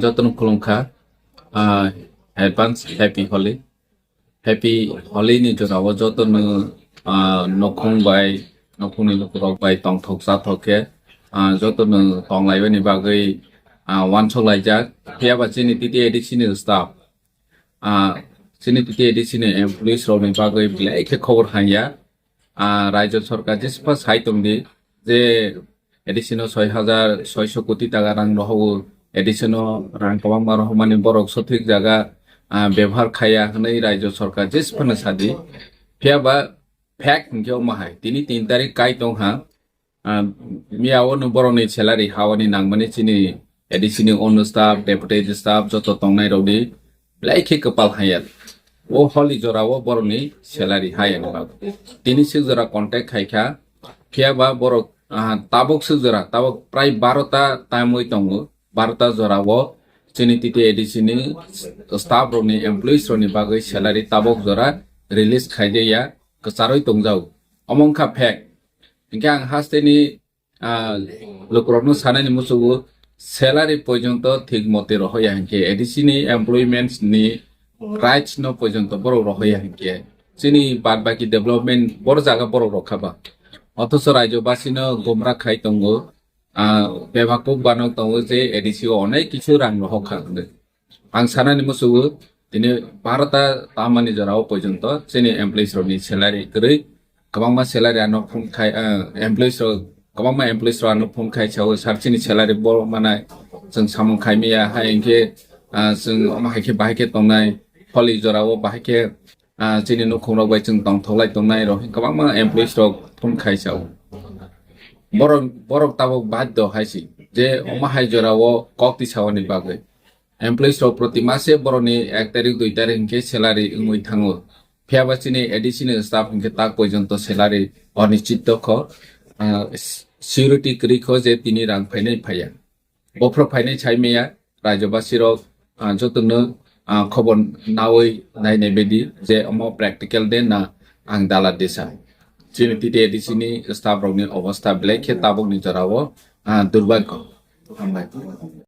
যতন খুলুমখা advance happy holi ni jorao joton nokhong bai nokhoni lokrok bai tongthok sathoke joton tonglai bani bagai wansok laijak phiaba chini titi edicini staff chini titi edicini employees rok ni bagai blai khe khobor hanya রাজ্য সরকার যে সাইতমনি যে এডিশনো 6,600 কোটি টাকা রাং রহব এডিশনো রাং কবাংমা রহমানি বরক সঠিক জায়গা ব্যবহার খাইয়া হनै রাজ্য সরকার যে স্পানে সাদি ফিয়াবা ফ্যাক হিংকেও মাহাই তিনি 3 তারিখ কাই তংহা মিয়াও নো বরনি স্যালারি হাওয়ানি নাংমানি চিনি এডিশনি অন স্টাফ ডেপুটি স্টাফ যত তংনাই রদি লাইখে কপাল হায়াল ও হলি জরাও বরনি স্যালারি হায়ান বাব তিনি সিজরা কন্টাক্ট খাইখা ফিয়াবা বরক তাবক সিজরা তাবক প্রায় 12টা টাইমই তঙ্গ 12টা জরাও চিনি তিতে এডিসিনি স্টাফ রনি এমপ্লয়িজ রনি বাগৈ স্যালারি তাবক জরা রিলিজ খাইদেয়া কচারই তংজাও অমংখা ফেক ইনকে আং হাস্তেনি লোকরনো সানানি মুসুগু স্যালারি পর্যন্ত ঠিক মতে রহয়া ইনকে এডিসিনি এমপ্লয়মেন্টস নি রাইটস ন পর্যন্ত বড় রহয়া ইনকে চিনি বাদ বাকি ডেভেলপমেন্ট বড় জায়গা বড় রখাবা অথচ রাজ্যবাসীনো গোমরা খাই তঙ্গ বেভাকক বানো তঙ্গ যে এডিসিও অনেক কিছু রাং রহখাঙ্গে আং সানানি মুসুগু তিনি 12টা তামানি জরাও পর্যন্ত চিনি এমপ্লয়িজ রনি স্যালারি গৈ কবাংমা স্যালারি আনো ফোন খাই এমপ্লয়িজ কবাংমা এমপ্লয়িজ আনো ফোন খাই চাও সারচিনি স্যালারি বড় মানাय जों सामु खाइमिया हाय इनके जों माहायके बाहायके तंनाय फलि जराव बाहायके चिनि नखौराव बाय जों तंथलाय तंनाय रहि कबांमा एमप्लयिज रक फन खाइसाव बरक ताबक बाध्य हायसि जे माहाय जराव कक्ति सावनि बागै एमप्लयिज रक प्रति मासे बरनि 1 तारिख 2 तारिख इनके स्यालारि उमै थाङो फियाबासिनि एडिशनल स्टाफ इनके ताक पर्यन्त स्यालारि अनिश्चित ख सिकिउरिटी क्रिखो जे तिनि रां फाइनाय फाया बफ्र फाइनाय चाइमेया राज्यबासी रक जतनो खबर नावै नायनाय बायदि जे अमो प्रेक्टिकल दे ना आं दाला देसा चिनि तिते एडिसिनि स्टाफ रकनि अवस्था ब्लेखे ताबकनि जराव दुर्भाग्य